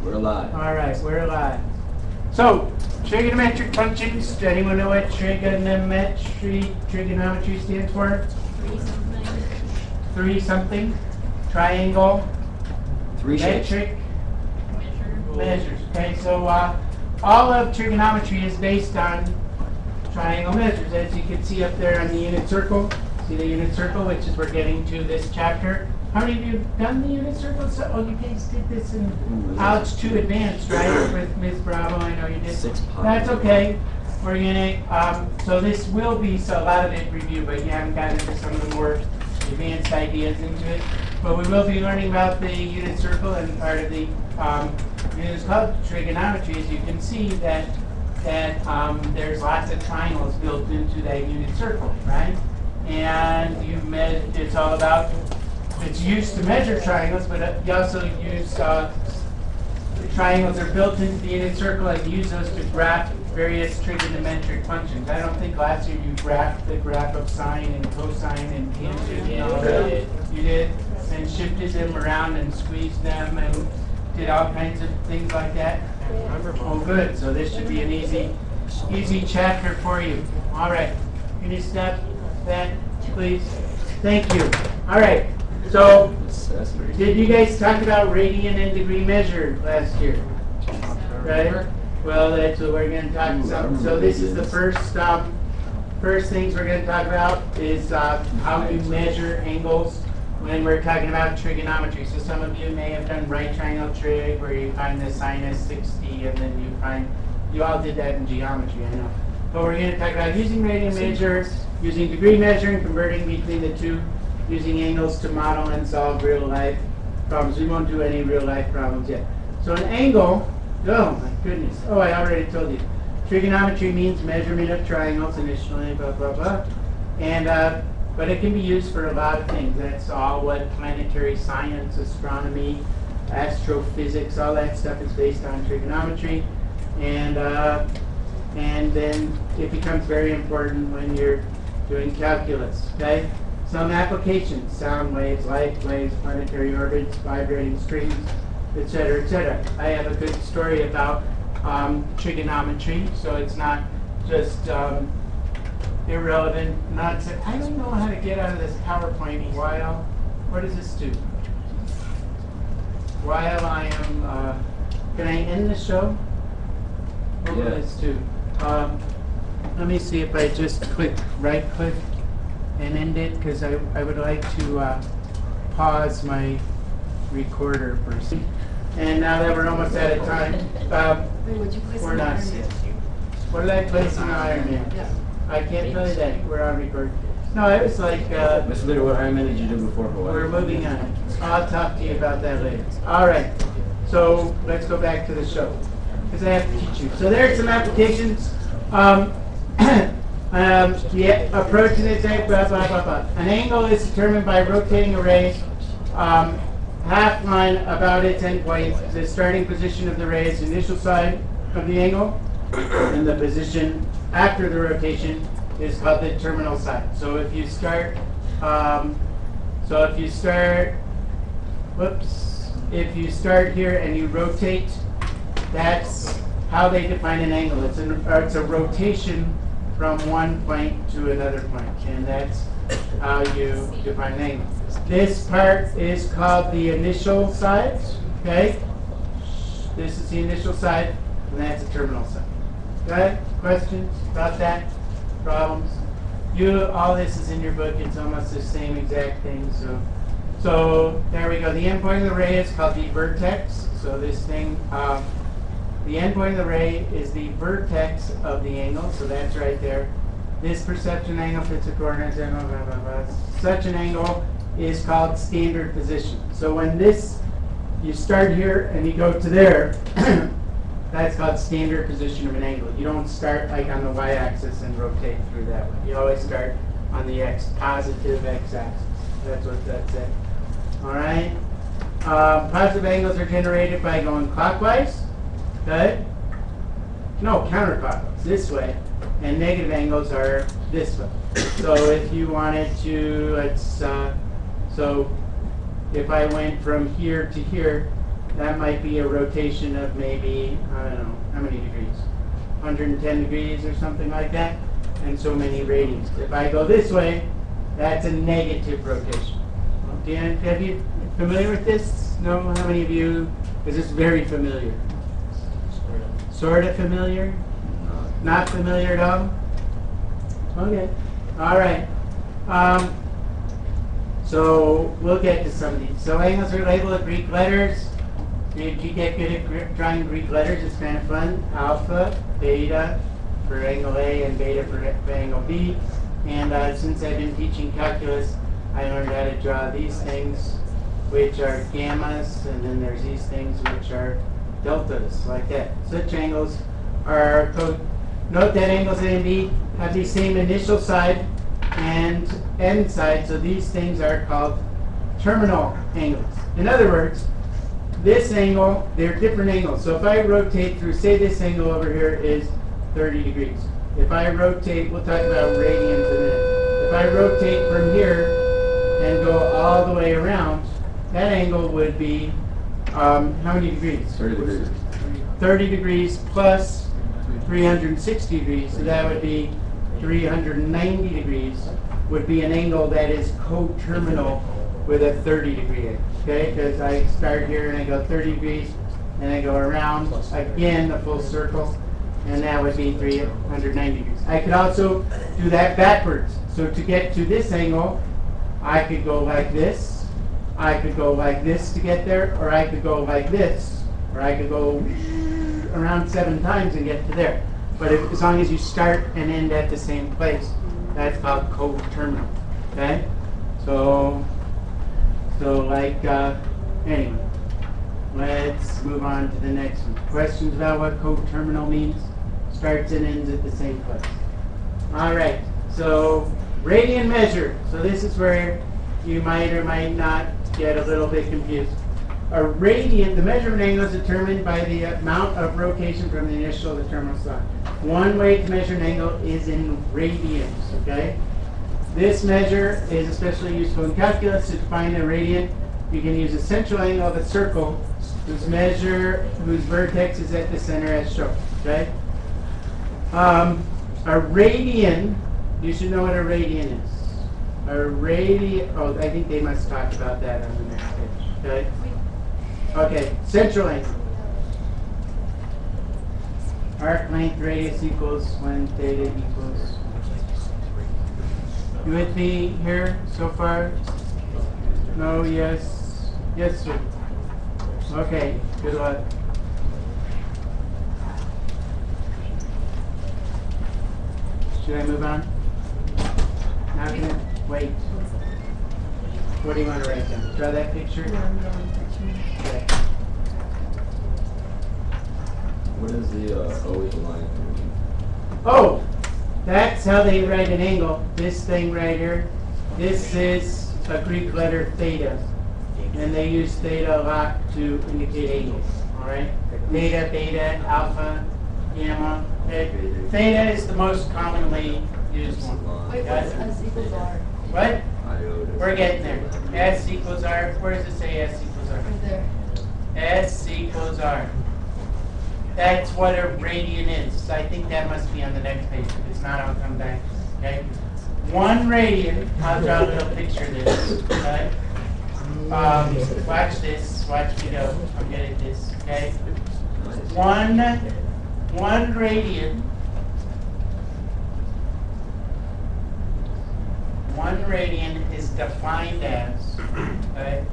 We're alive. All right, we're live. So, trigonometric functions. Does anyone know what trigonometry stands for? Three something. Triangle. Three shapes. Metric. Measures. Okay, so all of trigonometry is based on triangle measures, as you can see up there on the unit circle. See the unit circle, which is we're getting to this chapter. How many of you have done the unit circle? So, oh, you guys did this in Algebra 2 Advanced, right? With Ms. Bravo, I know you did. That's okay. We're gonna, so this will be, so a lot of it review, but you haven't gotten into some of the more advanced ideas into it. But we will be learning about the unit circle, and part of the unit is called trigonometry. As you can see that there's lots of triangles built into that unit circle, right? And it's all about, it's used to measure triangles, but you also use the triangles are built into the unit circle and use those to graph various trigonometric functions. I don't think last year you graphed the graph of sine and cosine and tangent and all that. You did, and shifted them around and squeezed them and did all kinds of things like that. Oh, good. So this should be an easy chapter for you. All right. Can you stop that, please? Thank you. All right. So, did you guys talk about radian and degree measure last year? Right? Well, that's what we're going to talk about. So this is the first things we're going to talk about is how you measure angles when we're talking about trigonometry. So some of you may have done right triangle trig where you find the sinus 60 and then you all did that in geometry, I know. But we're going to talk about using radian measure, using degree measure and converting between the two, using angles to model and solve real life problems. We won't do any real life problems yet. So an angle, oh my goodness, oh I already told you. Trigonometry means measurement of triangles initially, blah, blah, blah. And, but it can be used for a lot of things. That's all what planetary science, astronomy, astrophysics, all that stuff is based on trigonometry. And then it becomes very important when you're doing calculus, okay? Some applications, sound waves, light waves, planetary orbits, vibrating strings, etc., etc. I have a good story about trigonometry, so it's not just irrelevant. I don't know how to get out of this PowerPoint while, what does this do? While I am, can I end the show? What will this do? Let me see if I just right click and end it, because I would like to pause my recorder first. And now that we're almost out of time, we're not. What did I place in Iron Man? I can't tell you that. We're on record. No, it was like. Mr. Leader, what Iron Man did you do before? We're moving on. I'll talk to you about that later. All right. So let's go back to the show, because I have to teach you. So there's some applications. The approach in this blah, blah, blah, blah. An angle is determined by rotating a ray half line about its endpoint. The starting position of the ray is the initial side of the angle, and the position after the rotation is called the terminal side. So if you start, if you start here and you rotate, that's how they define an angle. It's a rotation from one point to another point, and that's how you define an angle. This part is called the initial side, okay? This is the initial side, and that's the terminal side. Okay? Questions about that? Problems? All this is in your book. It's almost the same exact thing. So there we go. The endpoint of the ray is called the vertex. So this thing, the endpoint of the ray is the vertex of the angle. So that's right there. This perception angle fits the coordinates, blah, blah, blah, blah. Such an angle is called standard position. So when you start here and you go to there, that's called standard position of an angle. You don't start like on the y-axis and rotate through that way. You always start on the positive x-axis. That's what that's at. All right. Positive angles are generated by going clockwise. Okay. No, counterclockwise, this way. And negative angles are this way. So if you wanted to, so if I went from here to here, that might be a rotation of maybe, I don't know, how many degrees? 110 degrees or something like that, and so many radians. If I go this way, that's a negative rotation. Dan, have you familiar with this? No? How many of you? Is this very familiar? Sort of familiar? Not familiar at all? Okay. All right. So we'll get to some of these. So angles are labeled with Greek letters. If you get good at drawing Greek letters, it's kind of fun. Alpha, beta for angle A, and beta for angle B. And since I've been teaching calculus, I learned how to draw these things, which are gammas, and then there's these things which are deltas, like that. Such angles are code. Note that angles A and B have the same initial side and end side, so these things are called terminal angles. In other words, this angle, they're different angles. So if I rotate through, say this angle over here is 30 degrees. If I rotate, we'll talk about radians in a minute. If I rotate from here and go all the way around, that angle would be, how many degrees? 30 degrees. 30 degrees plus 360 degrees, so that would be 390 degrees, would be an angle that is coterminal with a 30 degree angle, okay? Because I start here and I go 30 degrees, and I go around again a full circle, and that would be 390 degrees. I could also do that backwards. So to get to this angle, I could go like this, I could go like this to get there, or I could go like this, or I could go around 7 times and get to there. But as long as you start and end at the same place, that's called coterminal. Okay? So anyway, let's move on to the next one. Questions about what coterminal means? Starts and ends at the same place. All right. So radian measure. So this is where you might or might not get a little bit confused. A radian, the measurement angle is determined by the amount of rotation from the initial to the terminal side. One way to measure an angle is in radians, okay? This measure is especially useful in calculus. To find a radian, you can use a central angle of a circle whose vertex is at the center as shown, okay? A radian, you should know what a radian is. I think they must talk about that on the next page, okay? Okay, central angle. Arc length radius equals when theta equals. You with me here so far? No, yes. Yes, sir. Okay, good luck. Should I move on? Not gonna wait. What do you want to write down? Draw that picture? Okay. What is the always line? Oh, that's how they write an angle. This thing right here. This is a Greek letter theta. And they use theta a lot to indicate angles. Alright? Theta, beta, alpha, gamma. Theta is the most commonly used one. Wait, what's S equals R? What? We're getting there. S equals R. Where does it say S equals R? Right there. S equals R. That's what a radian is. I think that must be on the next page. If it's not, I'll come back. Okay? 1 radian, I'll draw a little picture of this. Okay? Watch this. Watch me go. I'll get at this. Okay? One radian. 1 radian is defined as, okay,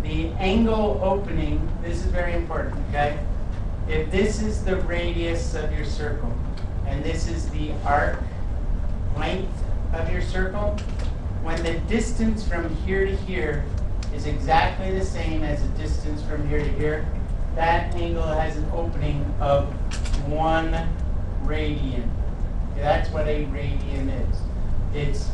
the angle opening. This is very important, okay? If this is the radius of your circle, and this is the arc length of your circle, when the distance from here to here is exactly the same as the distance from here to here, that angle has an opening of 1 radian. Okay, that's what a radian is. It's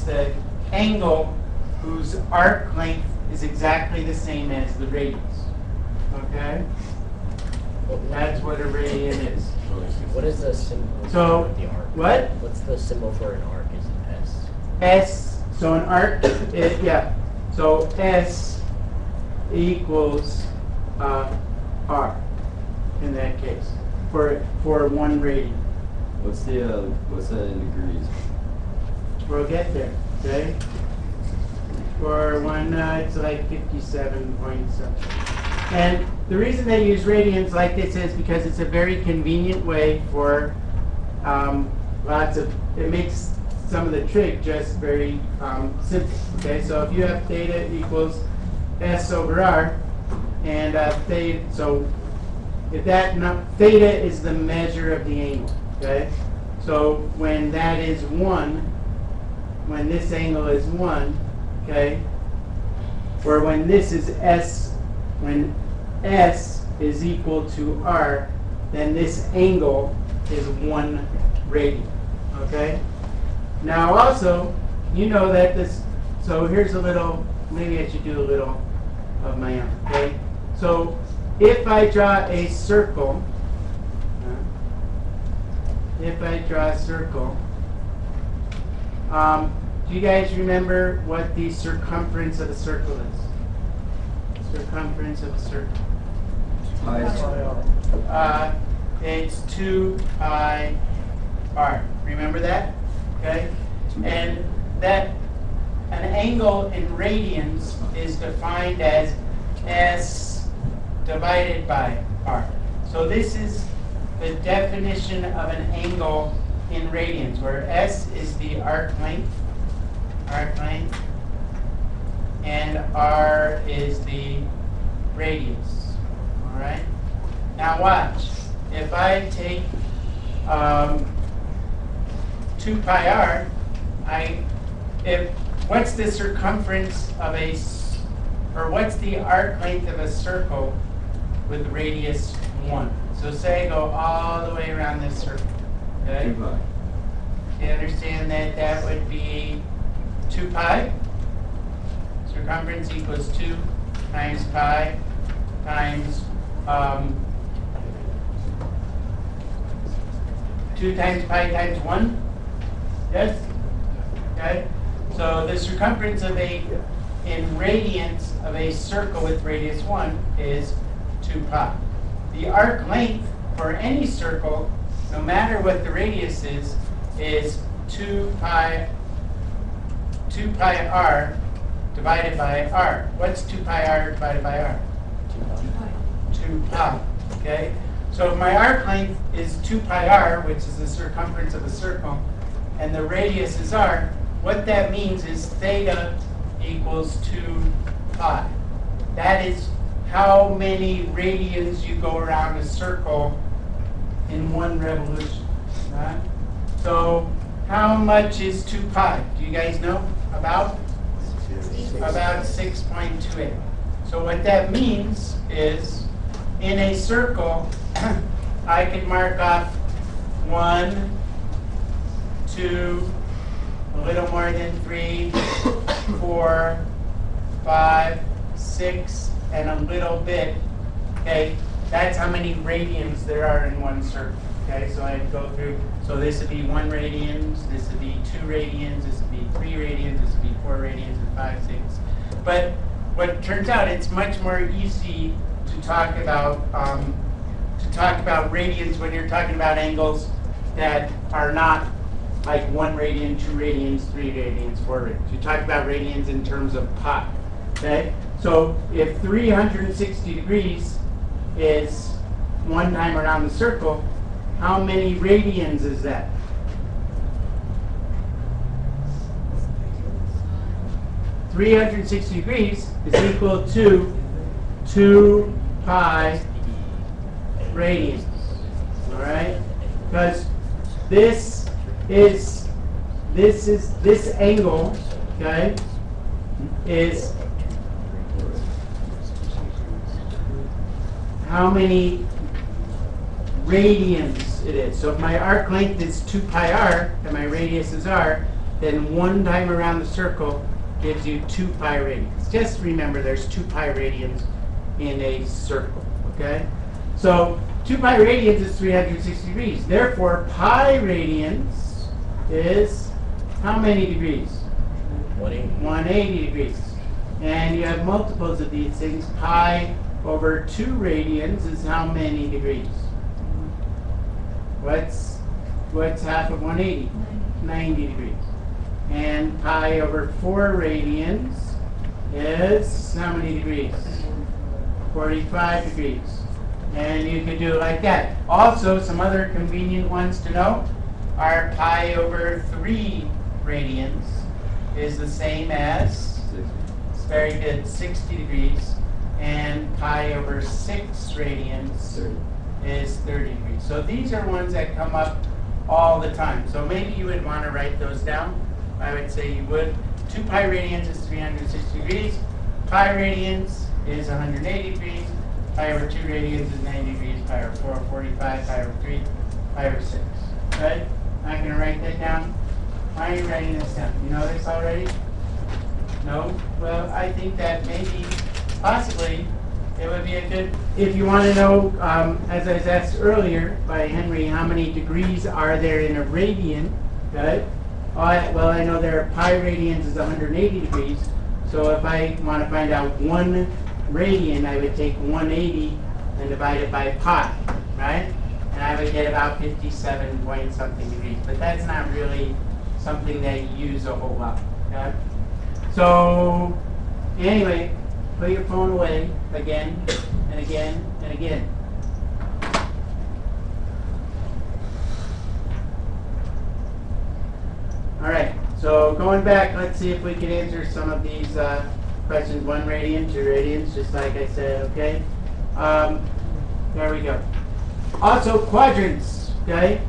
the angle whose arc length is exactly the same as the radius. Okay? That's what a radian is. What is the symbol So, for the arc? what? What's the symbol for an arc? Is it S? S, so an arc, yeah. So S equals R in that case for one radian. What's that in degrees? We'll get there, okay? For one, it's like 57 point something. And the reason they use radians like this is because it's a very convenient way for it makes some of the trig just very simple, okay? So if you have theta equals S over R, and theta, so if theta is the measure of the angle, okay? So when that is 1, when this angle is 1, okay, or when this is S, when S is equal to R, then this angle is 1 radian, okay? Now also, you know that this, so here's a little, maybe I should do a little of my own, okay? So if I draw a circle, do you guys remember what the circumference of a circle is? Circumference of a circle. It's 2 pi r. Remember that? Okay? And that an angle in radians is defined as S divided by r. So this is the definition of an angle in radians, where S is the arc length, and R is the radius. All right. Now watch. If I take 2 pi r, what's the circumference of or what's the arc length of a circle with radius 1? So say I go all the way around this circle. Okay? 2 pi. You understand that that would be 2 pi? Circumference equals 2 times pi times 2 times pi times 1? Yes? Okay? So the circumference in radians of a circle with radius 1 is 2 pi. The arc length for any circle, no matter what the radius is 2 pi r divided by r. What's 2 pi r divided by r? 2 pi. Okay? So if my arc length is 2 pi r, which is the circumference of a circle, and the radius is r, what that means is theta equals 2 pi. That is how many radians you go around a circle in one revolution. Right? So how much is 2 pi? Do you guys know? About 6.28. So what that means is in a circle, I could mark off 1, 2, a little more than 3, 4, 5, 6, and a little bit. Okay, that's how many radians there are in one circle. Okay, so I'd go through. So this would be 1 radians, this would be 2 radians, this would be 3 radians, this would be 4 radians, and 5, 6. But what it turns out, it's much more easy to talk about radians when you're talking about angles that are not like 1 radian, 2 radians, 3 radians, 4 radians. You talk about radians in terms of pi. Okay, so if 360 degrees is 1 time around the circle, how many radians is that? (360 degrees) is equal to 2 pi radians. All right, because this angle, okay, is how many radians it is. So if my arc length is 2 pi r and my radius is r, then 1 time around the circle gives you 2 pi radians. Just remember there's 2 pi radians in a circle, okay? So 2 pi radians is 360 degrees. Therefore, pi radians is how many degrees? 180. 180 degrees. and you have multiples of these things. Pi over 2 radians is how many degrees? What's half of 180? 90 degrees. And pi over 4 radians is how many degrees? 45 degrees. And you could do it like that. Also, some other convenient ones to know are pi over 3 radians is the same as, very good, 60 degrees. And pi over 6 radians is 30 degrees. So these are ones that come up all the time. So maybe you would want to write those down. I would say you would. 2 pi radians is 360 degrees. Pi radians is 180 degrees. Pi over 2 radians is 90 degrees. Pi over 4, 45. Pi over 3, pi over 6. Right? I'm going to write that down. Why are you writing this down? You know this already? No? Well, I think that maybe, possibly, it would be a good, if you want to know, as I was asked earlier by Henry, how many degrees are there in a radian, okay? Well, I know there are pi radians is 180 degrees, so if I want to find out 1 radian, I would take 180 and divide it by pi, right? And I would get about 57 point something degrees, but that's not really something that you use a whole lot, okay? So, anyway, put your phone away again and again and again. All right, so going back, let's see if we can answer some of these questions. 1 radian, 2 radians, just like I said, okay? There we go. Also, quadrants, okay?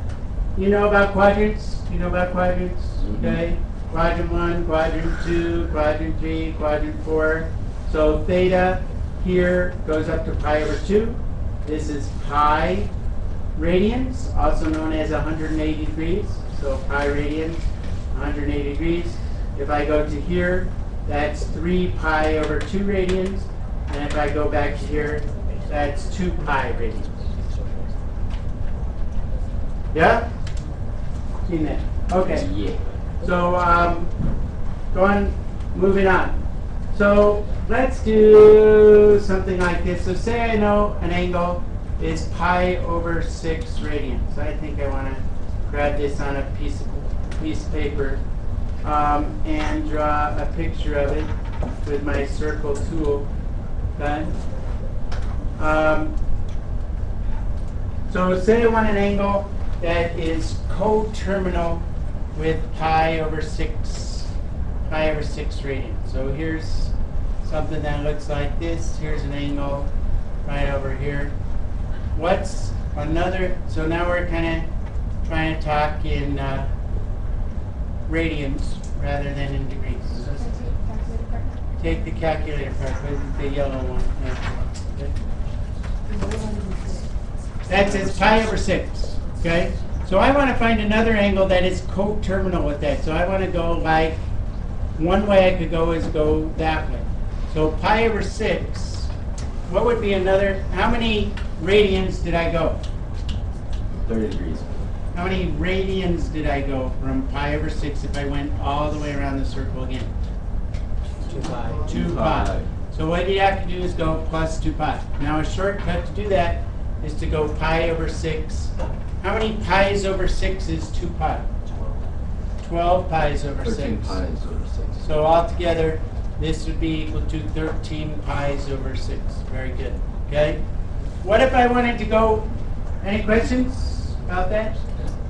You know about quadrants? You know about quadrants, okay? Quadrant 1, quadrant 2, quadrant 3, quadrant 4. So theta here goes up to pi over 2. This is pi radians, also known as 180 degrees. So pi radians, 180 degrees. If I go to here, that's 3 pi over 2 radians. And if I go back to here, that's 2 pi radians. Yeah? Seen that? Okay. Yeah. So, moving on. So, let's do something like this. So, say I know an angle is pi over 6 radians. I think I want to grab this on a piece of paper and draw a picture of it with my circle tool. Okay? So, say I want an angle that is coterminal with pi over 6 radians. So here's something that looks like this. Here's an angle right over here. What's another? So now we're kind of trying to talk in radians rather than in degrees. Take the calculator part, put the yellow one. Okay. That says pi over 6. Okay. So I want to find another angle that is coterminal with that. So I want to go like, one way I could go is go that way. So pi over 6, what would be another, how many radians did I go? 30 degrees. How many radians did I go from pi over 6 if I went all the way around the circle again? 2 pi. 2 pi. So what you have to do is go plus 2 pi. Now a shortcut to do that is to go pi over 6. How many pi's over 6 is 2 pi? 12 pi's over 6. 13 pi's over 6. So altogether, this would be equal to 13 pi's over 6. Very good. Okay? What if I wanted to go, any questions about that?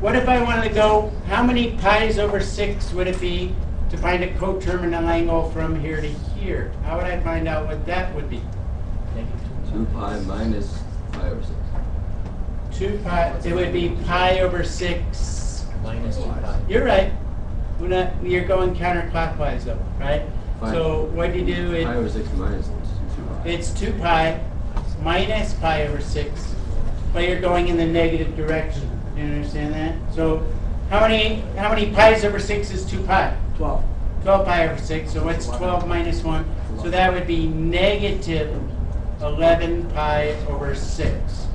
What if I wanted to go, how many pi's over 6 would it be to find a coterminal angle from here to here? How would I find out what that would be? 2 pi minus pi over 6. 2 pi, it would be pi over 6. Minus 2 pi. You're right. You're going counterclockwise though, right? Fine. So what you do Pi over 6 minus 2 pi. it's 2 pi minus pi over 6, but you're going in the negative direction. Do you understand that? So how many pi's over 6 is 2 pi? 12. 12 pi over 6. So what's 12 minus 1? So that would be negative 11 pi over 6.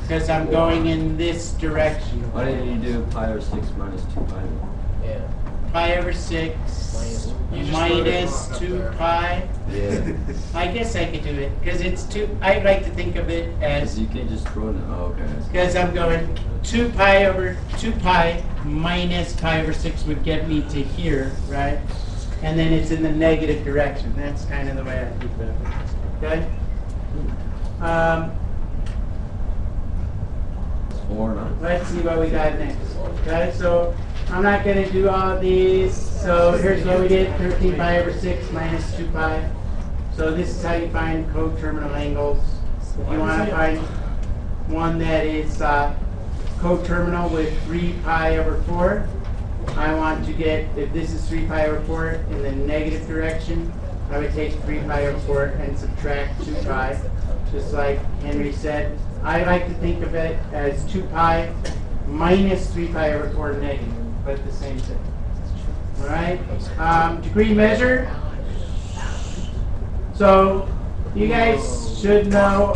Because I'm going in this direction. Why didn't you do pi over 6 minus 2 pi? Yeah. pi over 6 minus 2 pi. Yeah. I guess I could do it, because it's 2, I like to think of it Because as, you can just throw in. Oh, okay. because I'm going 2 pi over 2 pi minus pi over 6 would get me to here, right? And then it's in the negative direction. That's kind of the way I think about it. Okay? 4 now. Let's see what we got next. Okay, so I'm not going to do all of these. So here's what we did, 13 pi over 6 minus 2 pi. So this is how you find coterminal angles. If you want to find one that is coterminal with 3 pi over 4, I want to get, if this is 3 pi over 4 in the negative direction, I would take 3 pi over 4 and subtract 2 pi. Just like Henry said, I like to think of it as 2 pi minus 3 pi over 4 negative, but the same thing. All right? Degree measure. So you guys should know,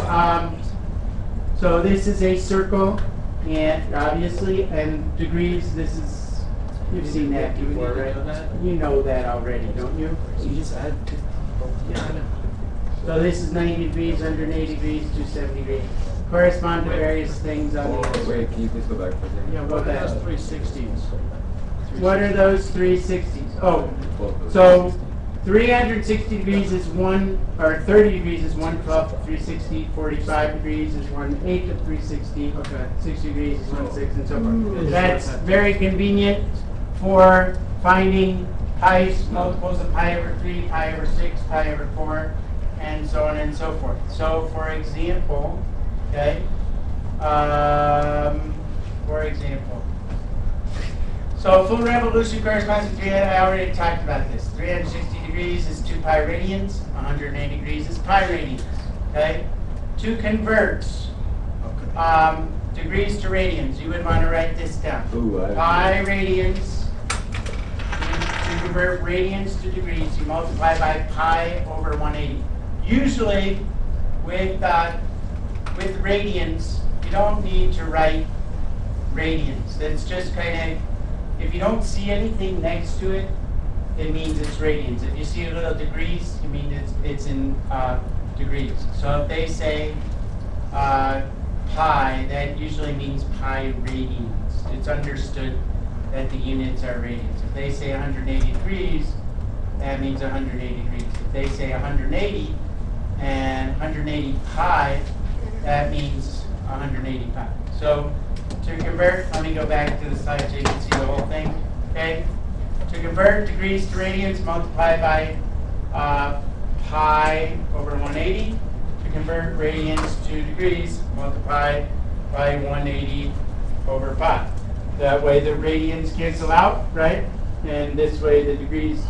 so this is a circle, and obviously, and degrees, this is, you've seen that before, right? You know that already, don't you? You just add. So this is 90 degrees, 180 degrees, 270 degrees. Correspond to various things on the Wait, can you please go back for a second? Yeah, go back. 360s. What are those 360s? Oh, Both of so those. 360 degrees is 1, or 30 degrees is 1/12 of 360, 45 degrees is 1/8 of 360, Okay. 60 degrees is 1/6, and so forth. That's very convenient for finding pi's, multiples of pi over 3, pi over 6, pi over 4, and so on and so forth. So for example, okay, so full revolution corresponds to 3, I already talked about this. 360 degrees is 2 pi radians, 180 degrees is pi radians, okay? To convert degrees to radians, you would want to write this down. Ooh, Pi radians, to convert radians to degrees, you multiply by pi over 180. Usually, with radians, you don't need to write radians. That's just kind of, if you don't see anything next to it, it means it's radians. If you see a little degrees, it means it's in degrees. So if they say pi, that usually means pi radians. It's understood that the units are radians. If they say 180 degrees, that means 180 degrees. If they say 180 and 180 pi, that means 180 pi. So to convert, let me go back to the slide so you can see the whole thing. Okay? To convert degrees to radians, multiply by pi over 180. To convert radians to degrees, multiply by 180 over pi. That way the radians cancel out, right? And this way the degrees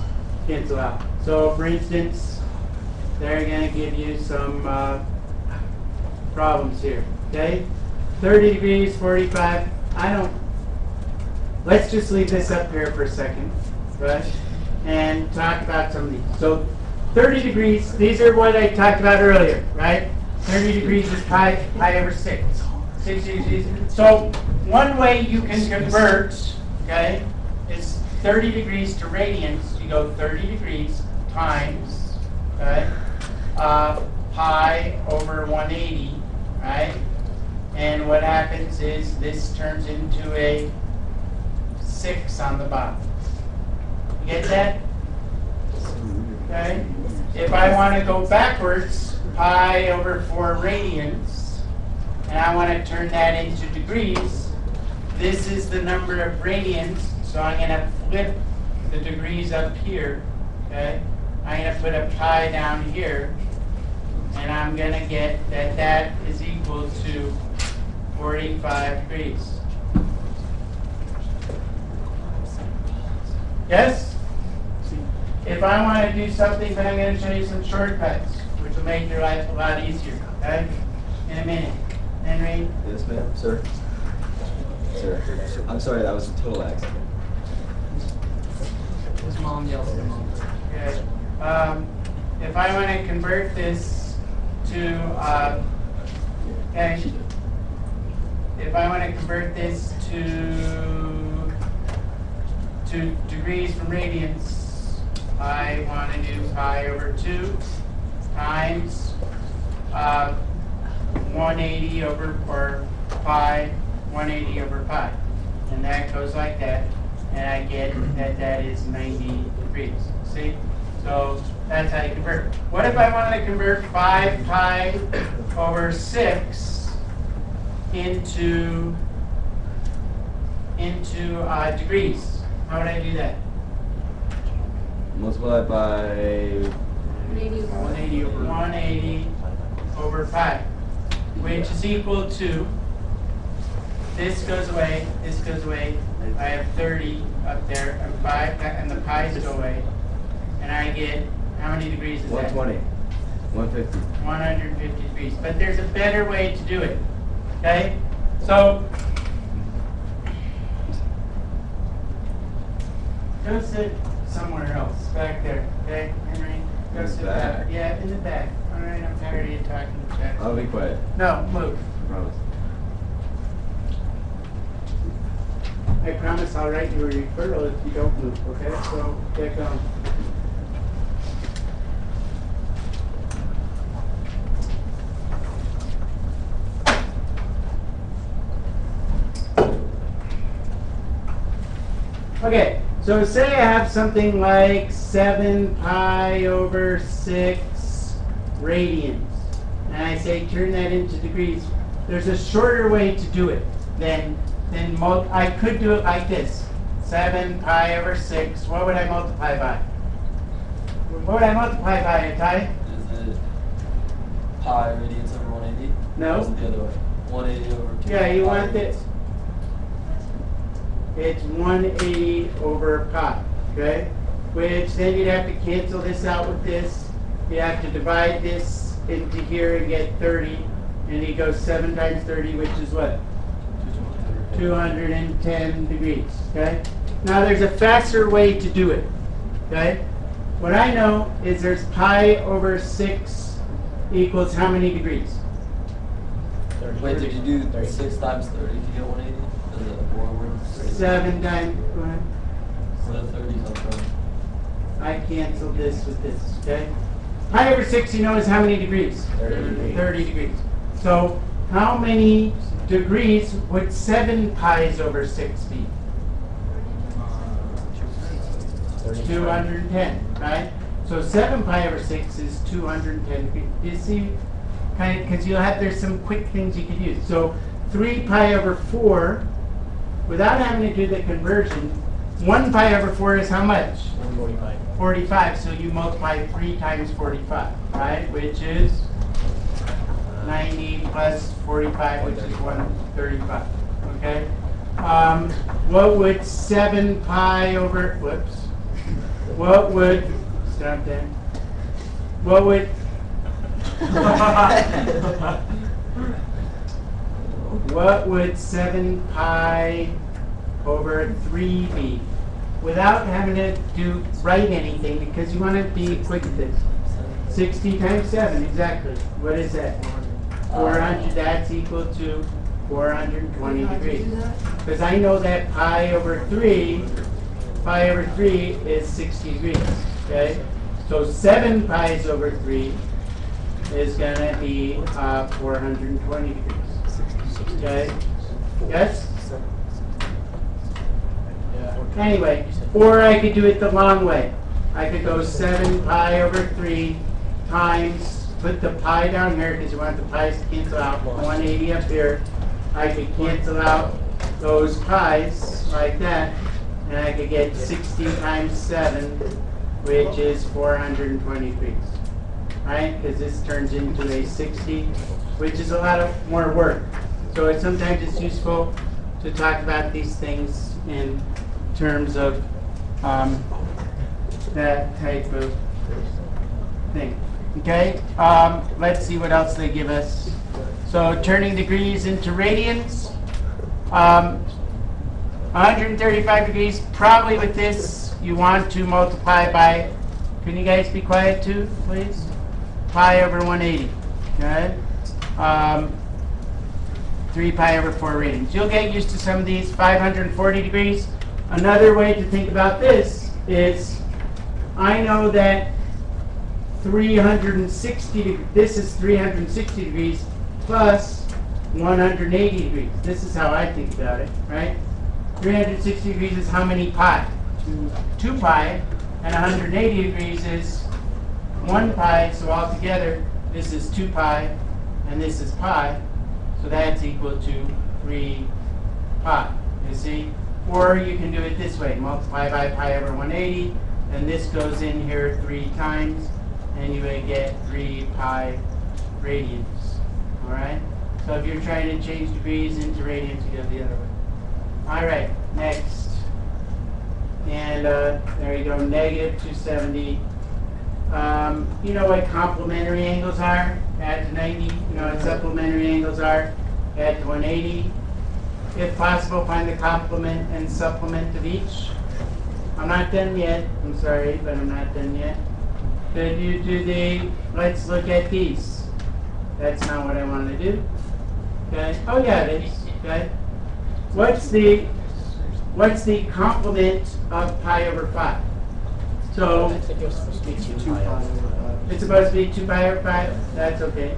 cancel out. So for instance, they're going to give you some problems here. Okay? 30 degrees, 45. Let's just leave this up here for a second, right? And talk about some of these. So 30 degrees, these are what I talked about earlier, right? 30 degrees is pi over 6. 60 degrees. So one way you can convert, okay, is 30 degrees to radians. You go 30 degrees times, okay, pi over 180, right? And what happens is this turns into a 6 on the bottom. You get that? Okay? If I want to go backwards, pi over 4 radians, and I want to turn that into degrees, this is the number of radians, so I'm going to flip the degrees up here, okay? I'm going to put a pi down here, and I'm going to get that that is equal to 45 degrees. Yes? If I want to do something, then I'm going to show you some shortcuts, which will make your life a lot easier, okay? In a minute. Henry? Yes, ma'am. Sir. Sir. I'm sorry, that was a total accident. His mom yells at him. Okay. If I want to convert this to, okay, if I want to convert this to to degrees from radians, I want to do pi over 2 times 180 over, or pi, 180 over pi. And that goes like that. And I get that that is 90 degrees. See? So that's how you convert. What if I wanted to convert 5 pi over 6 into degrees? How would I do that? Multiply by 180 over pi, which is equal to, this goes away, I have 30 up there, and 5, and the pi's go away, and I get, how many degrees is that? 120. 150. 150 degrees. But there's a better way to do it, okay? So, go sit somewhere else, back there, okay, Henry? Go In the sit back? back. Yeah, in the back. All right, I'm tired of you talking, Jack. I'll be quiet. No, move. I promise. I promise I'll write you a referral if you don't move, okay? So, get going. Okay, so say I have something like 7 pi over 6 radians. And I say turn that into degrees. There's a shorter way to do it than I could do it like this. 7 pi over 6. What would I multiply by? What would I multiply by, Ty? Is it pi radians over 180? No. Or is it the other way? 180 over 2. Yeah, you pi want this. radians. It's 180 over pi, okay? Which then you'd have to cancel this out with this. You have to divide this into here and get 30. And you go 7 times 30, which is what? 210 degrees, okay? Now there's a faster way to do it, okay? What I know is there's pi over 6 equals how many degrees? Wait, did you do 6 times 30 to get 180? Is it forward? 7 times, go ahead. So 30 is up front. I cancel this with this, okay? Pi over 6, you know, is how many degrees? 30 degrees. So how many degrees would 7 pi's over 6 be? 210, right? So 7 pi over 6 is 210 degrees. Do you see? Kind of, because there's some quick things you could use. So 3 pi over 4, without having to do the conversion, 1 pi over 4 is how much? 145. 45. So you multiply 3 times 45, right? Which is 90 plus 45, which is 135. Okay? What would 7 pi over, whoops. What would, stop there. What would, what would 7 pi over 3 be? Without having to write anything, because you want to be quick at this. 60 times 7, exactly. What is that? 400, that's equal to 420 degrees. Because I know that pi over 3 is 60 degrees, okay? So 7 pi's over 3 is going to be 420 degrees, okay? Yes? Anyway, or I could do it the long way. I could go 7 pi over 3 times, put the pi down here because you want the pi's to cancel out, 180 up here. I could cancel out those pi's like that, and I could get 60 times 7, which is 420 degrees. Right? Because this turns into a 60, which is a lot more work. So sometimes it's useful to talk about these things in terms of that type of thing. Okay? Let's see what else they give us. So turning degrees into radians. 135 degrees, probably with this, you want to multiply by, can you guys be quiet too, please? Pi over 180, okay? 3 pi over 4 radians. You'll get used to some of these. 540 degrees, another way to think about this is, I know that 360, this is 360 degrees plus 180 degrees. This is how I think about it, right? 360 degrees is how many pi? 2 pi, and 180 degrees is 1 pi, so altogether this is 2 pi, and this is pi, so that's equal to 3 pi, you see? Or you can do it this way, multiply by pi over 180, and this goes in here 3 times, and you would get 3 pi radians, all right? So if you're trying to change degrees into radians, you go the other way. All right, next. And there you go, negative 270. You know what complementary angles are? Add to 90. You know what supplementary angles are? Add to 180. If possible, find the complement and supplement of each. I'm not done yet. I'm sorry, but I'm not done yet. Could you do the, let's look at these. That's not what I want to do. Okay. Oh yeah, it is. Okay. What's the complement of pi over 5? So I think it was supposed to be 2 pi over 5. it's supposed to be 2 pi over 5. That's okay.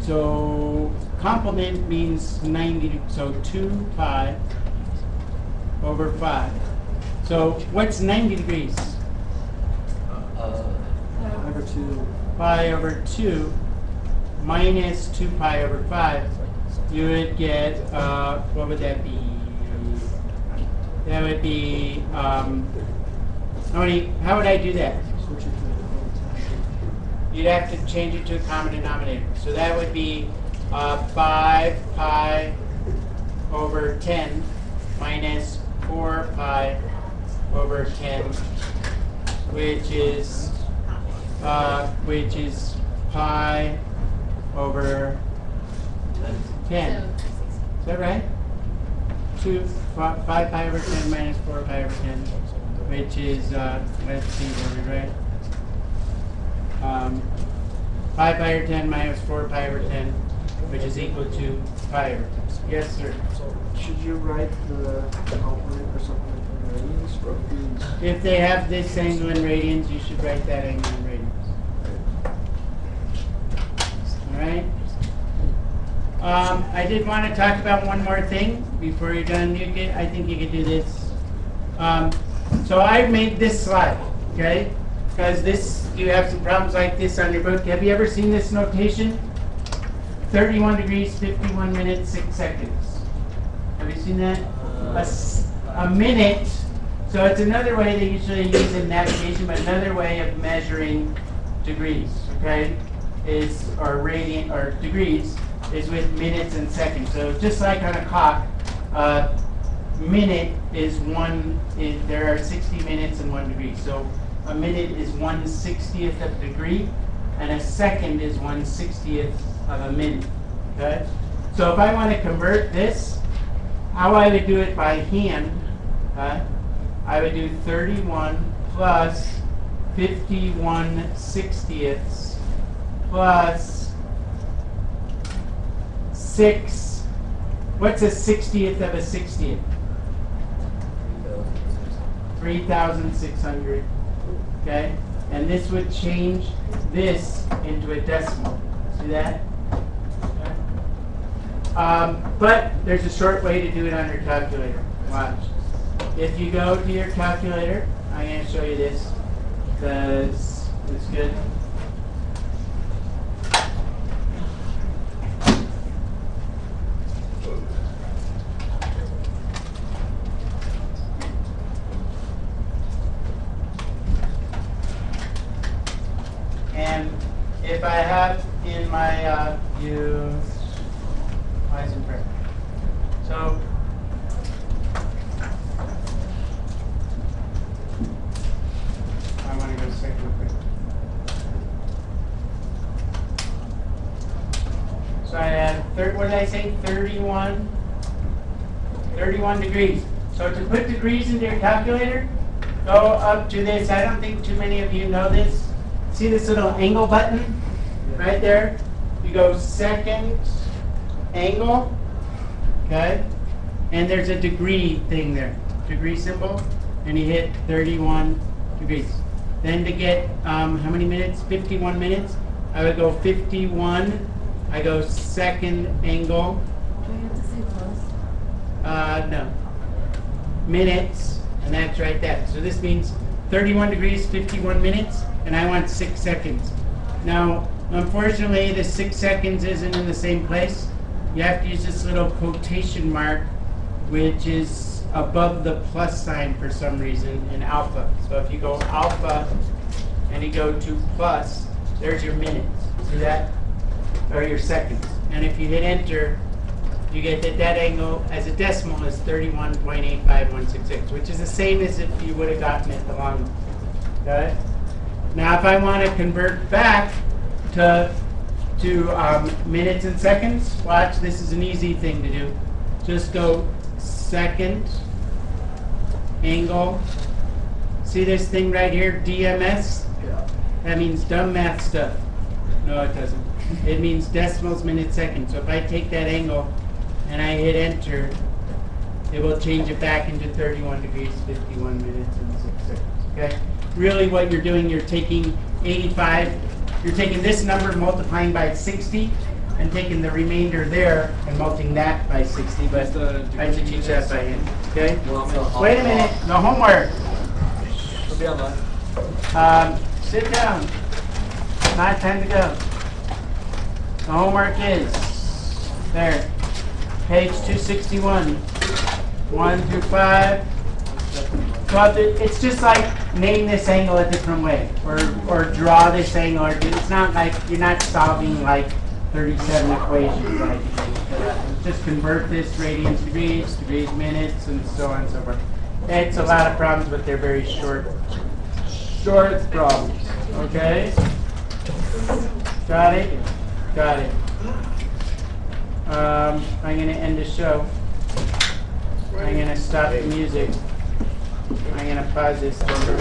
So complement means 90. So 2 pi over 5. So what's 90 degrees? Over 2. Pi over 2 minus 2 pi over 5. You would get, what would that be? That would be, how would I do that? You'd have to change it to a common denominator. So that would be 5 pi over 10 minus 4 pi over 10, which is pi over 10. Is that right? 5 pi over 10 minus 4 pi over 10, which is, let's see, where we're right. 5 pi over 10 minus 4 pi over 10, which is equal to pi over 10. Yes, sir. So should you write the complement or supplement in radians or degrees? If they have this angle in radians, you should write that angle in radians. All right? I did want to talk about one more thing before you're done. I think you could do this. So I made this slide, okay? Because you have some problems like this on your book. Have you ever seen this notation? 31 degrees, 51 minutes, 6 seconds. Have you seen that? A minute. So it's another way they usually use in navigation, but another way of measuring degrees, okay? Or radian, or degrees, is with minutes and seconds. So just like on a clock, minute is there are 60 minutes and 1 degree. So a minute is 1/60th of a degree, and a second is 1/60th of a minute. Okay? So if I want to convert this, how I would do it by hand, I would do 31 plus 51/60ths plus 6. What's a 60th of a 60th? 3,600. Okay? And this would change this into a decimal. See that? Okay. But there's a short way to do it on your calculator. Watch. If you go to your calculator, I'm going to show you this because it's good. And if I have in my view, why is it red? So I want to go second real quick. So I had, what did I say? 31 degrees. So to put degrees into your calculator, go up to this. I don't think too many of you know this. See this little angle button right there? You go second angle, okay? And there's a degree thing there, degree symbol, and you hit 31 degrees. Then to get, how many minutes? 51 minutes. I would go 51. I go second angle. Do we have to say plus? No. Minutes, and that's right there. So this means 31 degrees, 51 minutes, and I want 6 seconds. Now, unfortunately, the 6 seconds isn't in the same place. You have to use this little quotation mark, which is above the plus sign for some reason in alpha. So if you go alpha and you go to plus, there's your minutes. See that? Or your seconds. And if you hit enter, you get that angle as a decimal is 31.85166, which is the same as if you would have gotten it the long one. Okay? Now if I want to convert back to minutes and seconds, watch, this is an easy thing to do. Just go second angle. See this thing right here, DMS? Yeah. That means dumb math stuff. No, it doesn't. It means decimals, minutes, seconds. So if I take that angle and I hit enter, it will change it back into 31 degrees, 51 minutes, and 6 seconds. Okay? Really what you're doing, you're taking 85, you're taking this number, multiplying by 60, and taking the remainder there and multiplying that by 60, but I have to teach that by hand. Okay? Wait a minute, the homework. It'll be online. Sit down. Not time to go. The homework is there. Page 261. 1 through 5. Well, it's just like name this angle a different way, or draw this angle. It's not like you're not solving like 37 equations like you do. Just convert this radians degrees, degrees minutes, and so on and so forth. It's a lot of problems, but they're very short problems. Okay? Got it? Got it. I'm going to end the show. I'm going to stop the music. I'm going to pause this.